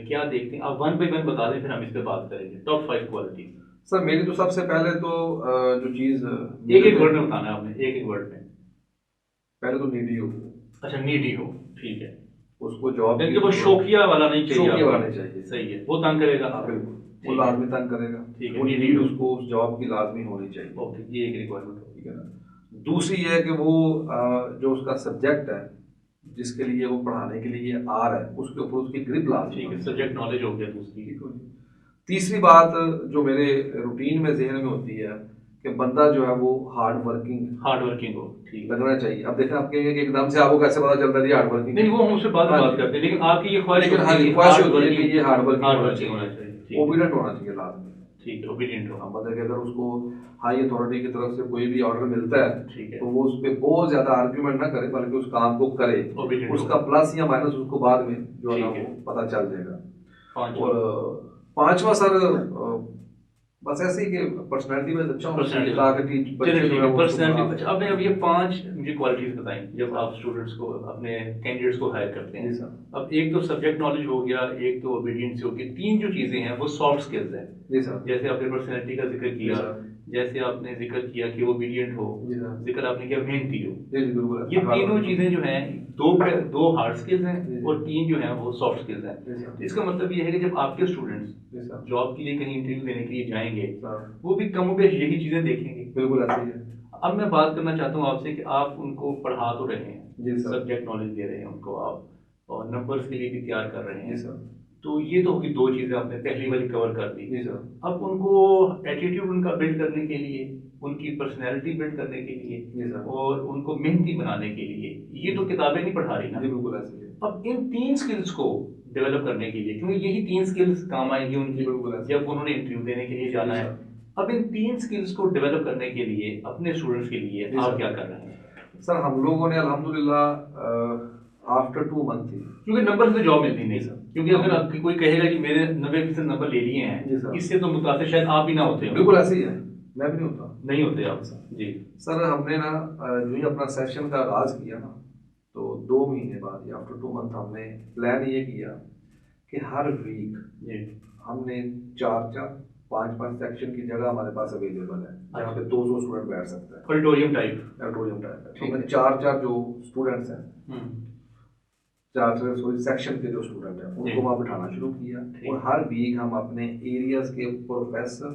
क्या देखते हैं? आप वन बाई वन बता दें, फिर हम इस पे बात करेंगे। Top 5 qualities. सर मेरी तो सबसे पहले तो जो चीज़ एक एक वर्ड में बताना है आपने, एक एक वर्ड में। पहले तो नीडी हो, अच्छा, नीडी हो, ठीक है। उसको जॉब यानी कि वो शौकिया वाला नहीं चाहिए, शौकिया आपको। वाला नहीं चाहिए। सही है, वो तंग करेगा। हाँ बिल्कुल, वो ठीक है। लाजमी तंग करेगा। ठीक है, वो needy नीड हो। उसको उस जॉब की लाजमी होनी चाहिए। ओके, ये एक रिक्वायरमेंट होगी। ठीक है ना। दूसरी ये है कि वो जो उसका सब्जेक्ट है जिसके लिए वो पढ़ाने के लिए आ रहा है, उसके ऊपर उसकी ग्रिप लाजमी ठीक है, होनी सब्जेक्ट नॉलेज हो गया दूसरी। चाहिए। तीसरी बात जो मेरे रूटीन में जहन में होती है कि बंदा जो है वो हार्ड वर्किंग हो, ठीक है। लगना चाहिए। अब देखना, आप कहेंगे कि एकदम से आपको कैसे पता चलता है हार्ड वर्किंग? नहीं, वो हम उससे बाद में बात करते हैं, लेकिन आपकी ये ख्वाहिश लेकिन हाँ, होती है कि ख्वाहिश hard होती है कि working- ये हार्ड hard वर्किंग working होना चाहिए। ठीक है, ओबीडेंट होना चाहिए लाजमी। ठीक है, ओबीडियंट हो। हाँ, मतलब कि अगर उसको हाई अथॉरिटी की तरफ से कोई भी ऑर्डर मिलता है ठीक है, तो वो उस पर बहुत ज्यादा आर्ग्यूमेंट ना करे, बल्कि उस काम को करे। Obedient उसका हो। प्लस या माइनस उसको बाद में जो है ना ठीक है। वो पता चल जाएगा। पांचवा। और पांचवा सर बस ऐसे ही कि पर्सनैलिटी में अच्छा होना चाहिए, ताकि बच्चे चलिए, जो ठीक है है, वो पर्सनैलिटी। उसको- अच्छा, आपने अब ये 5 मुझे क्वालिटीज बताई जब आप स्टूडेंट्स को, अपने कैंडिडेट्स को हायर करते हैं। जी सर। अब एक तो सब्जेक्ट नॉलेज हो गया, एक तो ओबीडियंस हो गई, 3 जो चीजें हैं वो सॉफ्ट स्किल्स हैं। जी सर। जैसे आपने पर्सनैलिटी का जिक्र जी किया, सर। जैसे आपने जिक्र किया कि ओबीडियंट हो, जी सर। जिक्र आपने किया मेहनती हो। जी जी बिल्कुल। ये तीनों चीजें जो हैं, दो हार्ड स्किल्स हैं जी। और 3 जो हैं वो सॉफ्ट स्किल्स हैं। जी सर। तो इसका मतलब ये है कि जब आपके स्टूडेंट्स जी सर। जॉब के लिए कहीं इंटरव्यू देने के लिए जाएंगे, सर वो भी कम बेश यही चीजें देखेंगे। बिल्कुल ऐसे ही है। अब मैं बात करना चाहता हूँ आपसे कि आप उनको पढ़ा तो रहे हैं, जी सर। सब्जेक्ट नॉलेज दे रहे हैं उनको आप, और नंबर्स के लिए भी तैयार कर रहे जी हैं। सर। तो ये तो होगी 2 चीजें, आपने पहली वाली कवर कर दी। जी सर। अब उनको एटीट्यूड उनका बिल्ड करने के लिए, उनकी पर्सनैलिटी बिल्ड करने के लिए, जी सर। और उनको मेहनती बनाने के लिए, ये तो किताबें नहीं पढ़ा रही ना। जी बिल्कुल ऐसे ही है। अब इन 3 स्किल्स को डेवलप करने के लिए, क्योंकि यही 3 स्किल्स काम आएंगी उनकी बिल्कुल ऐसे। जब उन्होंने इंटरव्यू देने के लिए जाना जी है। सर। अब इन 3 स्किल्स को डेवलप करने के लिए अपने स्टूडेंट्स के लिए जी आप सर। क्या कर रहे हैं? सर हम लोगों ने अल्हम्दुलिल्लाह आफ्टर 2 मंथ ही, क्योंकि नंबर से जॉब मिलती नहीं जी सर, सर। क्योंकि अगर आपकी कोई कहेगा कि मेरे 90% नंबर ले लिए जी हैं, सर। इससे तो मुतासिर शायद आप भी ना होते हो। बिल्कुल ऐसे ही है, मैं भी नहीं होता। नहीं होते आप जी। सर हमने ना जो ही अपना सेशन का आगाज किया ना, तो 2 महीने बाद या आफ्टर 2 मंथ हमने प्लान ये किया कि हर वीक जी। हमने 4-4 5-5 सेक्शन की जगह हमारे पास अवेलेबल है, जहाँ पे 200 स्टूडेंट बैठ सकते हैं। Auditorium type. ऑडिटोरियम टाइप है। ठीक हमने है। 4-4 जो स्टूडेंट्स हैं, हम्म, 4 सेक्शन के जो स्टूडेंट हैं जी। उनको वहाँ बिठाना शुरू किया। ठीक। और हर वीक हम अपने एरियाज के प्रोफेसर,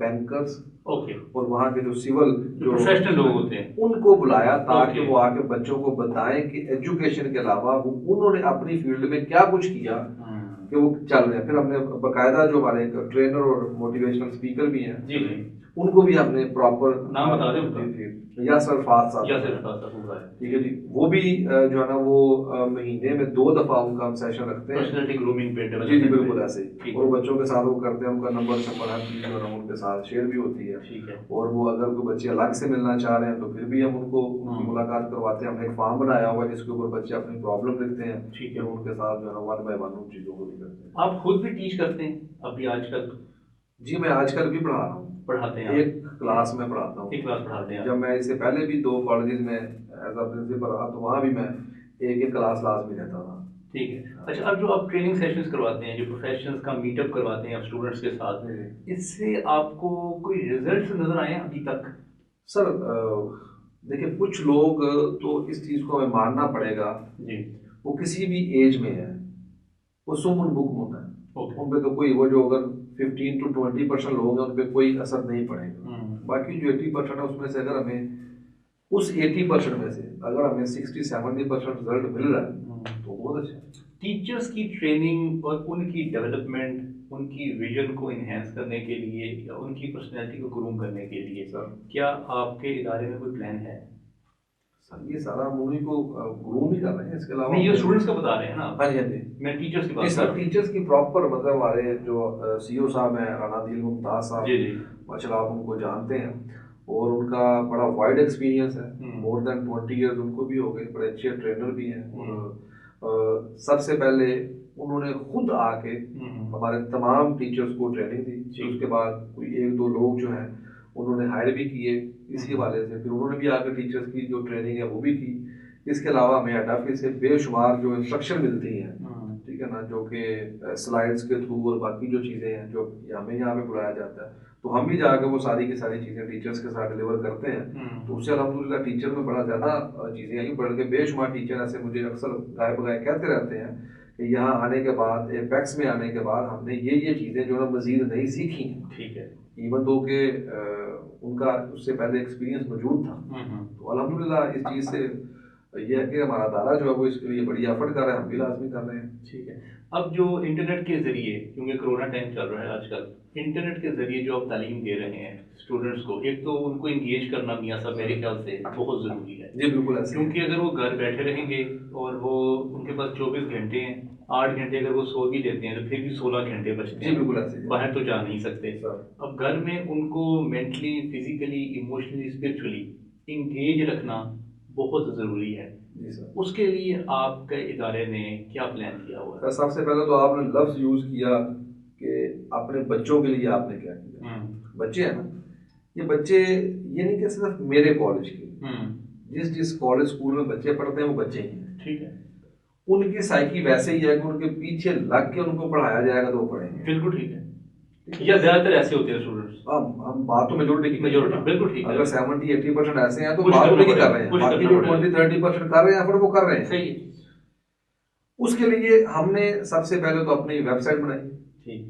बैंकर्स ओके, और वहाँ के जो सिविल जो प्रोफेशनल लोग होते हैं उनको बुलाया, ताकि ओके। वो आके बच्चों को बताएं कि एजुकेशन के अलावा वो उन्होंने अपनी फील्ड में क्या कुछ किया कि वो चल रहे हैं। फिर हमने बाकायदा जो हमारे ट्रेनर और मोटिवेशनल स्पीकर भी हैं, जी जी। उनको भी हमने प्रॉपर नाम बता दें उनका? या सरफाज साहब, या सिर्फ पूरा है। ठीक है जी। वो भी जो है ना वो महीने में 2 दफा उनका हम सेशन रखते हैं। पर्सनैलिटी ग्रूमिंग पे जी जी बिल्कुल ऐसे ही। ठीक और है। बच्चों के साथ वो करते हैं, उनका नंबर से पढ़ा चीज जो है ना उनके साथ शेयर भी होती है। ठीक है। और वो अगर कोई बच्चे अलग से मिलना चाह रहे हैं तो फिर भी हम उनको उनकी मुलाकात करवाते हैं। हमने एक फॉर्म बनाया हुआ है जिसके ऊपर बच्चे अपनी प्रॉब्लम लिखते हैं। ठीक है। फिर उनके साथ जो है ना 1 बाय 1 उन चीजों को भी करते हैं। आप खुद भी टीच करते हैं अभी आजकल? जी मैं आजकल भी पढ़ा रहा हूँ, पढ़ाते हैं? एक क्लास में पढ़ाता हूँ। एक क्लास पढ़ाते हैं? जब मैं इससे पहले भी 2 कॉलेजेस में एज अ प्रिंसिपल रहा, तो वहाँ भी मैं एक क्लास लाजमी रहता था। ठीक है। अच्छा, अब जो आप ट्रेनिंग सेशंस करवाते हैं, जो प्रोफेशनल्स का मीटअप करवाते हैं आप स्टूडेंट्स के साथ, इससे आपको कोई रिजल्ट्स नजर आए हैं अभी तक? सर देखिए, कुछ लोग तो इस चीज़ को हमें मानना पड़ेगा जी, वो किसी भी एज में है, वो सुमन बुक होता है। ओके। उन पे तो कोई वो जो अगर 15 to 20% लोग हैं उन पे कोई असर नहीं पड़ेगा। बाकी जो 80% है उसमें से अगर हमें उस 80% में से अगर हमें 60-70% रिजल्ट मिल रहा है तो बहुत अच्छा। टीचर्स की ट्रेनिंग और उनकी डेवलपमेंट, उनकी विजन को इन्हेंस करने के लिए या उनकी पर्सनैलिटी को ग्रूम करने के लिए सर क्या आपके इदारे में कोई प्लान है? सर ये सारा हम उन्हीं को ग्रूम ही कर रहे हैं, इसके अलावा नहीं, ये स्टूडेंट्स का बता रहे हैं ना आप? हाँ जी हाँ जी। मैं टीचर्स की बात जी कर सर, रहा हूँ। टीचर्स की प्रॉपर मतलब हमारे जो सीईओ साहब हैं राणा दिल मुमताज साहब, जी जी। माशाल्लाह आप उनको जानते हैं और उनका बड़ा वाइड एक्सपीरियंस है। मोर देन 20 इयर्स उनको भी हो गए, बड़े अच्छे ट्रेनर भी हैं। और सबसे पहले उन्होंने खुद आके हमारे तमाम टीचर्स को ट्रेनिंग दी। फिर उसके बाद कोई एक दो लोग जो हैं उन्होंने हायर भी किए इसी हवाले से, फिर उन्होंने भी आकर टीचर्स की जो ट्रेनिंग है वो भी की। इसके अलावा हमें हेड ऑफिस से बेशुमार जो इंस्ट्रक्शन मिलती हैं, ठीक है ना, जो कि स्लाइड्स के थ्रू और बाकी जो चीज़ें हैं जो हमें यहाँ पे बुलाया जाता है, तो हम भी जाकर वो सारी की सारी चीज़ें टीचर्स के साथ डिलीवर करते हैं। तो उससे अल्हम्दुलिल्लाह टीचर में बड़ा ज़्यादा चीज़ें आई, बढ़ के बेशुमार टीचर ऐसे मुझे अक्सर गाय बगाए कहते रहते हैं कि यहाँ आने के बाद, एपेक्स में आने के बाद हमने ये चीज़ें जो है मज़ीद नहीं सीखी हैं। ठीक है, इवन दो के उनका उससे पहले एक्सपीरियंस मौजूद था। तो अल्हम्दुलिल्लाह इस चीज़ से ये है कि हमारा अदारा जो है वो इसके लिए बड़ी एफर्ट कर रहा है, हम भी लाजमी कर रहे हैं। ठीक है, अब जो इंटरनेट के ज़रिए, क्योंकि कोरोना टाइम चल रहा है आजकल, इंटरनेट के ज़रिए जो आप तालीम दे रहे हैं स्टूडेंट्स को, एक तो उनको इंगेज करना मियाँ साहब मेरे ख्याल से बहुत ज़रूरी है। जी बिल्कुल ऐसे, क्योंकि अगर वो घर बैठे रहेंगे और वो उनके पास 24 घंटे हैं, 8 घंटे अगर वो सो भी लेते हैं तो फिर भी 16 घंटे बचते हैं। जी बिल्कुल ऐसे, बाहर तो जा नहीं सकते। अब घर में उनको mentally, physically, emotionally, spiritually engage रखना बहुत ज़रूरी है। जी सर, उसके लिए आपके इदारे ने क्या प्लान किया हुआ है? सबसे पहले तो आपने लफ्ज़ यूज़ किया कि अपने बच्चों के लिए आपने क्या किया। बच्चे हैं ना, ये बच्चे ये नहीं कि सिर्फ मेरे कॉलेज के, जिस कॉलेज स्कूल में बच्चे पढ़ते हैं वो बच्चे ही हैं। ठीक है, उनकी साइकी वैसे ही है कि उनके पीछे लग के उनको पढ़ाया जाएगा तो वो पढ़ेंगे। बिल्कुल ठीक है, या ज्यादातर ऐसे होते हैं स्टूडेंट्स। हम बात तो मेजोरिटी की, बिल्कुल ठीक है। अगर 70-80% ऐसे हैं तो बात तो नहीं कर रहे हैं, बाकी जो 20-30% कर रहे हैं फिर वो कर रहे हैं। सही है। उसके लिए हमने सबसे पहले तो अपनी वेबसाइट बनाई, ठीक,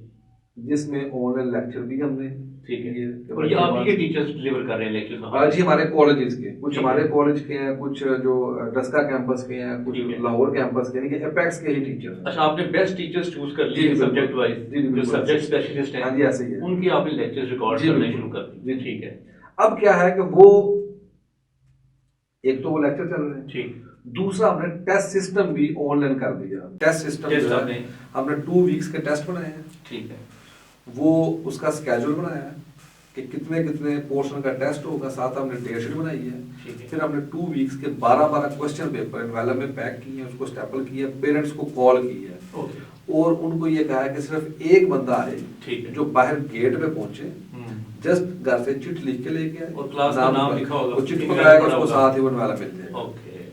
जिसमें ऑनलाइन लेक्चर भी हमने, ठीक है, और ये आप ही के टीचर्स डिलीवर कर रहे हैं लेक्चर्स? जी, हमारे कॉलेजेस के, कुछ हमारे कॉलेज के हैं, कुछ जो डस्का कैंपस के हैं, कुछ लाहौर कैंपस के, यानी कि एपेक्स के ही टीचर्स। अच्छा, आपने बेस्ट टीचर्स चूज कर लिए सब्जेक्ट वाइज, जो सब्जेक्ट स्पेशलिस्ट हैं। हाँ जी, ऐसे ही है, उनकी आपने लेक्चर्स रिकॉर्ड करने शुरू कर दिए। जी ठीक है। अब क्या है कि वो एक तो वो लेक्चर चल रहे हैं, ठीक, दूसरा हमने टेस्ट सिस्टम भी ऑनलाइन कर दिया। टेस्ट सिस्टम हमने 2 वीक्स के टेस्ट बनाए हैं, ठीक है, वो उसका स्केड्यूल बनाया है कि कितने कितने पोर्शन का टेस्ट होगा, साथ हमने डेट शीट बनाई है। फिर हमने 2 वीक्स के 12 क्वेश्चन पेपर एनवेलप में पैक किए हैं, उसको स्टेपल किया, पेरेंट्स को कॉल की है और उनको ये कहा है कि सिर्फ एक बंदा आए, ठीक है, जो बाहर गेट पे पहुंचे, जस्ट घर से चिट लिख के लेके आए और क्लास का नाम लिखा होगा, वो चिट पकड़ाएगा, उसको साथ ही एनवेलप मिल जाएगा।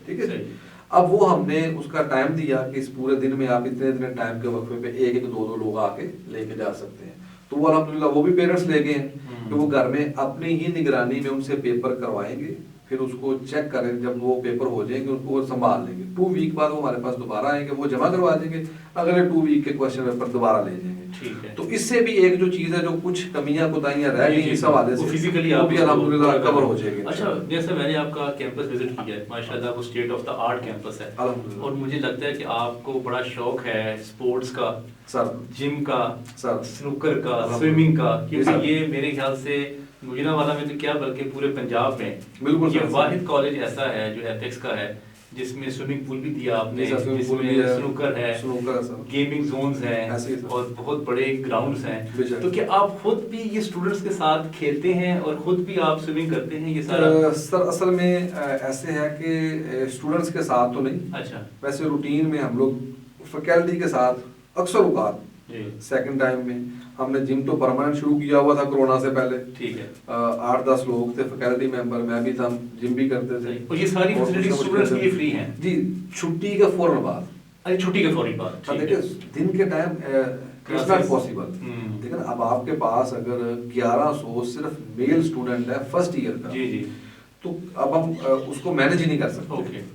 ठीक है, अब वो हमने उसका टाइम दिया कि इस पूरे दिन में आप इतने इतने टाइम के वक्फे पे एक एक दो लोग आके लेके जा सकते हैं। तो वो अल्हम्दुलिल्लाह वो भी पेरेंट्स ले गए हैं कि वो घर में अपनी ही निगरानी में उनसे पेपर करवाएंगे, फिर उसको चेक करें, जब वो पेपर हो जाएंगे उनको वो संभाल लेंगे। 2 वीक बाद वो हमारे पास दोबारा आएंगे, वो जमा करवा देंगे, अगले 2 वीक के क्वेश्चन पेपर दोबारा ले जाएंगे। ठीक है, तो इससे भी एक जो चीज़ है, जो कुछ कमियां कोताहियां रह गई इस हवाले से, फिजिकली वो भी अल्हम्दुलिल्लाह कवर हो जाएगी। अच्छा, जैसे मैंने आपका कैंपस विजिट किया है, माशाल्लाह वो state of the art campus है, और मुझे लगता है कि आपको बड़ा शौक है स्पोर्ट्स का, सर, जिम का, सर, स्नूकर का, स्विमिंग का, क्योंकि ये मेरे ख्याल से मुजीनावाला में तो क्या बल्कि पूरे पंजाब में बिल्कुल ये वाहिद कॉलेज ऐसा है जो एपेक्स का है जिसमें स्विमिंग पूल भी दिया आपने, जिसमें स्नूकर है, गेमिंग जोन्स हैं और बहुत बड़े ग्राउंड्स हैं। तो क्या आप खुद भी ये स्टूडेंट्स के साथ खेलते हैं और खुद भी आप स्विमिंग करते हैं? ये सारा सर असल में ऐसे है कि स्टूडेंट्स के साथ तो नहीं, अच्छा, वैसे रूटीन में हम लोग फैकल्टी के साथ अक्सर औकात सेकंड टाइम में हमने जिम तो परमानेंट शुरू किया हुआ था कोरोना से पहले, ठीक है, 8-10 लोग थे फैकल्टी मेंबर, मैं भी था, जिम भी करते थे। और ये सारी फैसिलिटीज स्टूडेंट्स के लिए फ्री हैं? जी, छुट्टी के फौरन बाद। अरे छुट्टी के फौरन बाद, देखिए दिन के टाइम इट्स नॉट पॉसिबल, लेकिन अब आपके पास अगर 1100 सिर्फ मेल स्टूडेंट है फर्स्ट ईयर का, जी जी, तो अब हम उसको मैनेज ही नहीं कर सकते।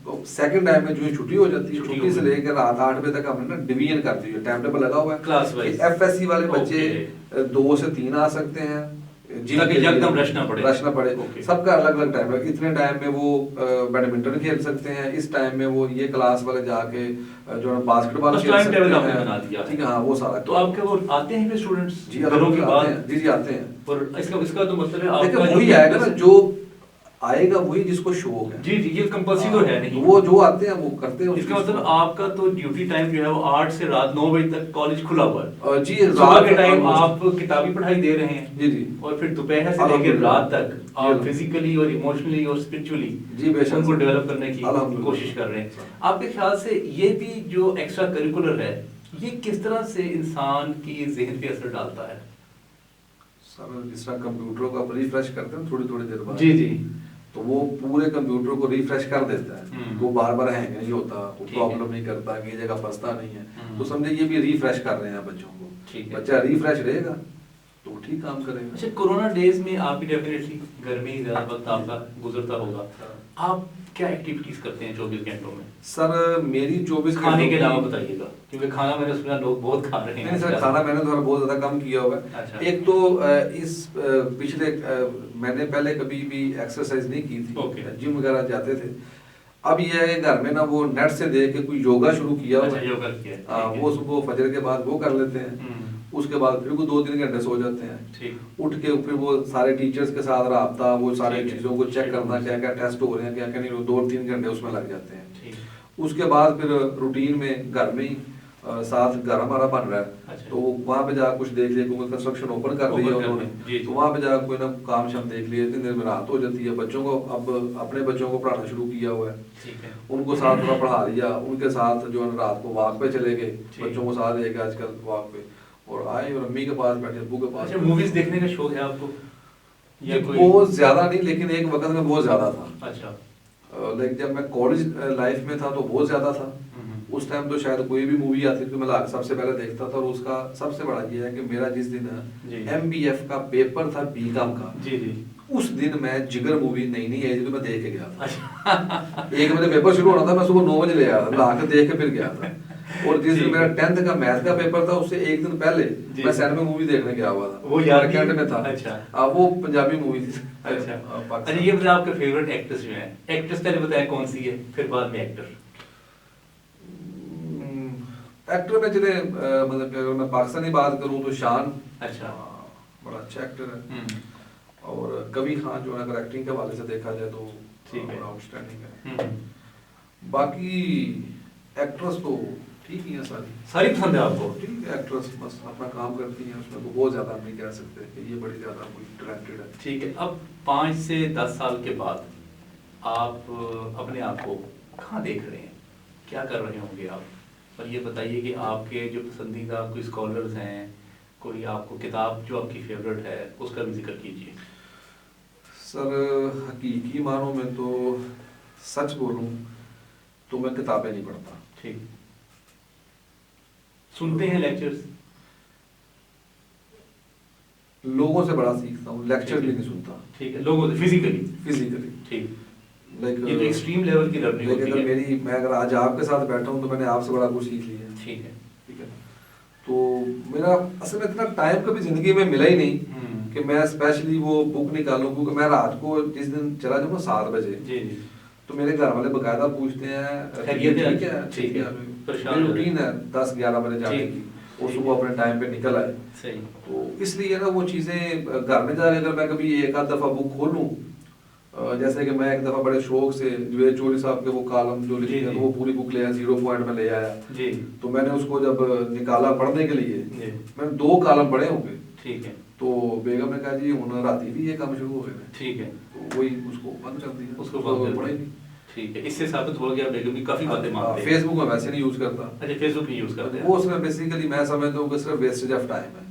तो सेकंड टाइम में जो छुट्टी हो जाती है, छुट्टी से लेकर रात 8 बजे तक हमने ना डिवीजन कर दी है, टाइम टेबल लगा हुआ है क्लास वाइज। एफएससी वाले बच्चे 2 से 3 आ सकते हैं, एकदम रशना पड़े, सबका अलग अलग टाइम है। इतने टाइम में वो बैडमिंटन खेल सकते हैं, इस टाइम में वो ये क्लास वाले जाके जो है बास्केटबॉल खेल सकते हैं। ठीक है, हाँ वो सारा। तो आपके वो आते हैं स्टूडेंट्स? जी घरों के बाद? जी जी आते हैं। और इसका तो मतलब है आपका वही आएगा ना, जो आएगा वही जिसको शौक है। जी जी, ये कंपल्सरी तो है नहीं। वो जो आते हैं वो करते हैं। इसका मतलब आपका तो ड्यूटी टाइम जो है वो 8 से रात 9 बजे तक कॉलेज खुला हुआ है। जी, सुबह के टाइम almost। आप किताबी पढ़ाई दे रहे हैं जी जी। और फिर दोपहर से लेकर अल्हम्दुलिल्लाह। रात तक जी, आप फिजिकली और इमोशनली और स्पिरिचुअली जी बेशक उनको सर। डेवलप करने की अल्हम्दुलिल्लाह। कोशिश कर रहे हैं। आपके ख्याल से ये भी जो एक्स्ट्रा करिकुलर है ये किस तरह से इंसान की ज़हन पे असर डालता है? सर जिस तरह कंप्यूटर को आप रिफ्रेश करते हैं थोड़ी थोड़ी देर बाद, जी जी, तो वो पूरे कंप्यूटर को रिफ्रेश कर देता है। वो बार बार हैंग नहीं होता, वो ठीक प्रॉब्लम है। नहीं करता, कई जगह फंसता नहीं है। हम्म। तो समझे ये भी रिफ्रेश कर रहे हैं बच्चों को। ठीक है। बच्चा रिफ्रेश रहेगा तो वो ठीक काम करेगा। अच्छा, कोरोना डेज में आप भी डेफिनेटली घर में ही ज़्यादा वक्त आपका गुजरता होगा, आप क्या एक्टिविटीज करते हैं 24 घंटों में? सर मेरी 24 खाने के घंटों अलावा की- बताइएगा, क्योंकि खाना मैंने सुना लोग बहुत खा रहे हैं। नहीं सर, खाना मैंने थोड़ा बहुत ज्यादा कम किया हुआ है। अच्छा। एक तो इस पिछले मैंने पहले कभी भी एक्सरसाइज नहीं की ओके। थी, जिम वगैरह जाते थे। अब ये है घर में ना वो नेट से देख के कोई योगा शुरू किया हुआ अच्छा, है। योगा किया है, ठीक है। वो सुबह फजर के बाद वो कर लेते हैं। उसके बाद फिर वो 2-3 घंटे सो जाते हैं। ठीक। उठ के फिर वो सारे टीचर्स के साथ राबता, वो सारे ठीक है। चीज़ों को चेक ठीक करना, है। क्या क्या टेस्ट हो रहे हैं, क्या क्या नहीं, 2-3 घंटे उसमें लग जाते हैं। ठीक। उसके बाद फिर रूटीन में घर में ही साथ घर हमारा बन रहा है। अच्छा। तो वहाँ पे जा कुछ देख लिया, क्योंकि कंस्ट्रक्शन ओपन कर दी है ओपन कर उन्होंने। दी, जी। तो वहाँ पे जा कोई ना काम शाम देख लिया, इतनी देर में रात हो जाती है। बच्चों को अब अपने बच्चों को पढ़ाना शुरू किया हुआ है। ठीक है। उनको साथ थोड़ा पढ़ा लिया, उनके साथ जो है रात को वॉक पे चले गए। ठीक। बच्चों को साथ लेके आजकल वॉक पे, और आए और अम्मी के पास बैठे, अब्बू के पास। अच्छा, मूवीज देखने का शौक है आपको या ये कोई? बहुत ज्यादा नहीं, लेकिन एक वक्त में बहुत ज्यादा था। अच्छा। लाइक जब मैं कॉलेज लाइफ में था तो बहुत ज्यादा था। उस टाइम तो शायद कोई भी मूवी आती थी तो मैं सबसे पहले देखता था। और उसका सबसे बड़ा ये है कि मेरा जिस दिन जी। MBF का पेपर था बीकॉम का, जी जी। उस दिन मैं जिगर मूवी नई नई आई थी तो मैं देख के गया था। अच्छा। 1 बजे पेपर शुरू होना था, मैं सुबह 9 बजे ले आया था, ला के देख के फिर गया था। और जिस दिन ठीक मेरा है। 10th का मैथ का पेपर था उससे एक दिन पहले जी। मैं सिनेमा मूवी देखने गया हुआ था। वो याद कैंट नहीं? में था। अच्छा। वो पंजाबी मूवी थी। अच्छा। पाकिस्तान। अच्छा, ये बताएं आपके फेवरेट एक्ट्रेस जो है, एक्ट्रेस पहले बताएं कौन सी है, फिर बाद में एक्टर। एक्टर में चले मतलब कि अगर मैं पाकिस्तानी बात करूं तो शान। अच्छा। बड़ा अच्छा एक्टर है। और कबीर खान जो है अगर एक्टिंग के हवाले से देखा जाए तो ठीक है। बड़ा आउटस्टैंडिंग है। बाकी एक्ट्रेस तो ठीक ही है सारी। सारी पसंद है आपको? ठीक है, एक्ट्रेस बस अपना काम करती हैं, उसमें तो बहुत ज़्यादा नहीं कह सकते कि ये बड़ी ज़्यादा कोई टैलेंटेड है। ठीक है। अब 5 से 10 साल के बाद आप अपने आप को कहाँ देख रहे हैं, क्या कर रहे होंगे आप? और ये बताइए कि आपके जो पसंदीदा कोई स्कॉलर्स हैं, कोई आपको किताब जो आपकी फेवरेट है उसका भी जिक्र कीजिए। सर हकीकी मानों में तो सच बोलूं तो मैं किताबें नहीं पढ़ता। ठीक। सुनते हैं लेक्चर्स? लोगों से बड़ा सीखता हूँ, लेक्चर भी नहीं सुनता। ठीक है, लोगों से फिजिकली? फिजिकली। ठीक। लाइक ये तो एक्सट्रीम लेवल की लर्निंग लेकिन होती है। मैं अगर आज आपके साथ बैठा हूँ तो मैंने आपसे बड़ा कुछ सीख लिया। ठीक है। ठीक है, तो मेरा असल में इतना टाइम कभी जिंदगी में मिला ही नहीं कि मैं स्पेशली वो बुक निकालूं। क्योंकि मैं रात को जिस दिन चला जाऊँ 7 बजे, जी जी, तो मेरे घर वाले बकायदा पूछते हैं खैरियत है? ठीक है, ठीक है। परेशान मेरी हो रहे रूटीन है 10-11 बजे जाने ठीक। की, और सुबह अपने टाइम पे निकल आए। सही। तो इसलिए ना वो चीज़ें घर में जाके अगर मैं कभी एक आध दफ़ा बुक खोलूँ, जैसे कि मैं एक दफ़ा बड़े शौक से जुवेद चौधरी साहब के वो कॉलम जो लिखे हैं, जी। तो वो पूरी बुक ले आया, 0 पॉइंट में ले आया। जी तो मैंने उसको जब निकाला पढ़ने के लिए, जी। मैंने 2 कॉलम पढ़े होंगे। ठीक है। तो बेगम ने कहा जी हूँ राती भी ये काम शुरू हो गए। ठीक है। तो वही उसको बंद कर दिया, उसको बंद कर पढ़े दिया। नहीं। ठीक है, इससे साबित हो गया बेगम की काफी बातें मानते हैं। फेसबुक में वैसे नहीं यूज करता। अच्छा, फेसबुक ही यूज करते हैं। वो उसमें बेसिकली मैं समझता हूँ कि सिर्फ वेस्टेज ऑफ टाइम है।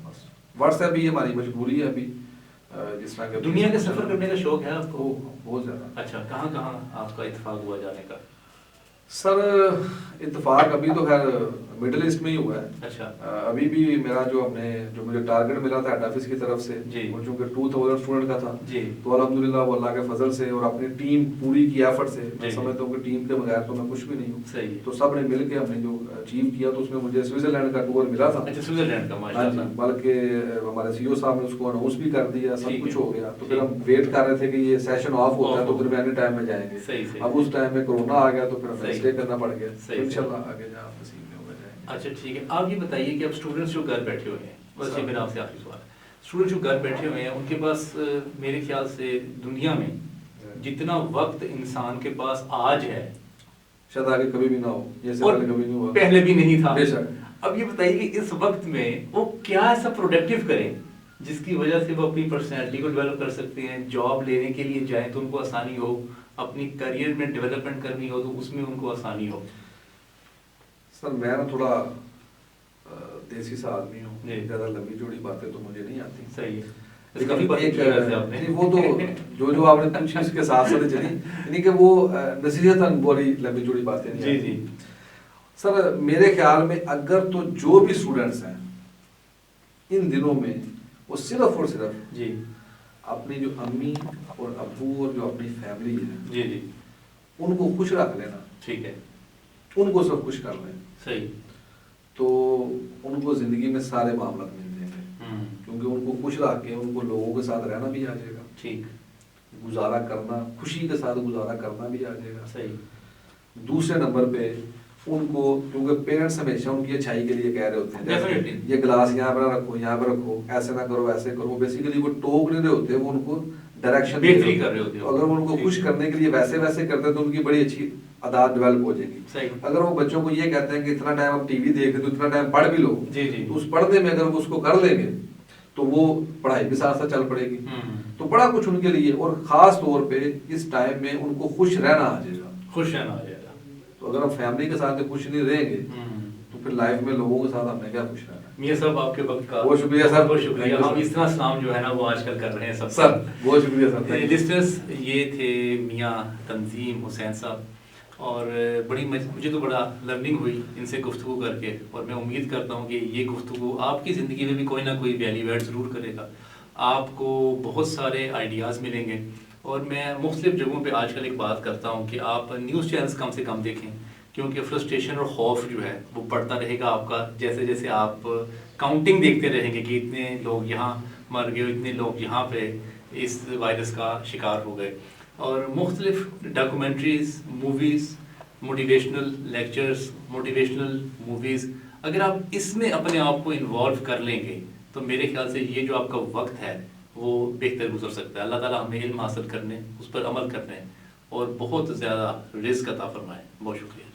बस व्हाट्सएप भी हमारी मजबूरी है अभी, जिस तरह के दुनिया के सफर करने का शौक है आपको? बहुत ज्यादा। अच्छा, कहाँ कहाँ आपका इत्तेफाक हुआ जाने का? सर इत्तेफाक अभी तो खैर मिडिल ईस्ट में ही हुआ है। अच्छा। अभी भी मेरा जो मुझे टारगेट मिला था हेड ऑफिस की तरफ से, जी। वो चूंकि 2000 स्टूडेंट का था, जी। तो अल्हम्दुलिल्लाह वो अल्लाह के फजल से और अपनी टीम पूरी की एफर्ट से, मैं जी। समझता हूँ कि टीम के बगैर तो मैं कुछ भी नहीं हूँ। सही है। तो सब ने मिल के हमने जो अचीव किया, तो उसमें मुझे स्विट्जरलैंड का टूर मिला था। अच्छा, स्विट्जरलैंड का? हाँ जी, माशाल्लाह। बल्कि हमारे सीईओ साहब ने उसको अनाउंस भी कर दिया, सब ठीक कुछ है। हो गया। तो फिर हम वेट कर रहे थे कि ये सेशन ऑफ होता है तो दरमियाने टाइम में जाएंगे। सही सही। अब उस टाइम में कोरोना आ गया तो फिर हमें सही। स्टे करना पड़ गया। सही। इंशाल्लाह आगे जहाँ नसीब में होगा जाएंगे। अच्छा ठीक है, आप ये बताइए कि अब स्टूडेंट्स जो घर बैठे हुए हैं, बस ये सर। मेरा आपसे आखिरी सवाल है, स्टूडेंट जो घर बैठे हुए हैं उनके पास मेरे ख्याल से दुनिया में जितना वक्त इंसान के पास आज है शायद आगे कभी भी ना हो, ये से और पहले कभी नहीं हुआ। पहले भी नहीं था। बेशक। अब ये बताइए कि इस वक्त में वो क्या ऐसा प्रोडक्टिव करें जिसकी वजह से वो अपनी पर्सनैलिटी को डेवलप कर सकते हैं, जॉब लेने के लिए जाएं तो उनको आसानी हो, अपनी करियर में डेवलपमेंट करनी हो तो उसमें उनको आसानी हो। सर मैं ना थोड़ा देसी सा आदमी हूँ, जी। ज़्यादा लंबी चौड़ी बातें तो मुझे नहीं आती। सही है। लेकिन काफी बातें की वैसे आपने। नहीं, वो तो जो आपने पूछी उसके साथ साथ चली, यानी कि वो नसीहतन बोली लंबी चौड़ी बातें नहीं जी आती। जी। सर मेरे ख्याल में अगर तो जो भी स्टूडेंट्स हैं इन दिनों में वो सिर्फ और सिर्फ जी अपनी जो अम्मी और अब्बू और जो अपनी फैमिली है जी जी उनको खुश रख लेना, ठीक है, उनको सब खुश कर लें, सही। तो उनको ज़िंदगी में सारे मामला मिल जाएंगे। क्योंकि उनको खुश रख के उनको लोगों के साथ रहना भी आ जाएगा, ठीक, गुजारा करना, खुशी के साथ गुजारा करना भी आ जाएगा। सही। दूसरे नंबर पे उनको, क्योंकि पेरेंट्स हमेशा उनकी अच्छाई के लिए कह रहे होते हैं, Definitely. जैसे ये गिलास यहाँ पर रखो, यहाँ पर रखो, ऐसे ना करो, ऐसे करो, बेसिकली वो टोक नहीं रहे होते, वो उनको डायरेक्शन बेहतरी कर रहे होते तो हो। अगर वो उनको ठीक। खुश करने के लिए वैसे वैसे करते हैं तो उनकी बड़ी अच्छी आदत डेवलप हो जाएगी। सही। अगर वो बच्चों को ये कहते हैं कि इतना टाइम आप टीवी देख रहे हो तो इतना टाइम पढ़ भी लो, जी जी। तो उस पढ़ने में अगर वो उसको कर लेंगे तो वो पढ़ाई भी साथ साथ चल पड़ेगी, तो बड़ा कुछ उनके लिए। और खास तौर पे इस टाइम में उनको खुश रहना आ जाएगा, खुश रहना आ जाएगा। तो अगर हम फैमिली के साथ खुश नहीं रहेंगे तो फिर लाइफ में लोगों के साथ हमने क्या खुश रहना है। मियां साहब आपके वक्त का बहुत शुक्रिया सर, बहुत शुक्रिया। Thank you, हम sir. इस तरह सलाम जो है ना वो आजकल कर रहे हैं सब सर बहुत शुक्रिया सर, thank you. लिस्टर्स, ये थे मियां तंजीम हुसैन साहब, और मुझे तो बड़ा लर्निंग हुई इनसे गुफ्तगू करके, और मैं उम्मीद करता हूँ कि ये गुफ्तगू आपकी ज़िंदगी में भी कोई ना कोई वैल्यू ऐड ज़रूर करेगा, आपको बहुत सारे आइडियाज़ मिलेंगे। और मैं मुख्तलिफ जगहों पे आजकल एक बात करता हूँ कि आप न्यूज़ चैनल्स कम से कम देखें, क्योंकि फ्रस्ट्रेशन और खौफ जो है वो बढ़ता रहेगा आपका, जैसे जैसे आप काउंटिंग देखते रहेंगे कि इतने लोग यहाँ मर गए, इतने लोग यहाँ पे इस वायरस का शिकार हो गए। और मुख्तलिफ documentaries, movies, motivational lectures, motivational movies, अगर आप इसमें अपने आप को इन्वॉल्व कर लेंगे तो मेरे ख्याल से ये जो आपका वक्त है वो बेहतर गुजर सकता है। अल्लाह ताला हमें इल्म हासिल करने, उस पर अमल करने और बहुत ज़्यादा रिज़्क़ अता फरमाए। बहुत शुक्रिया।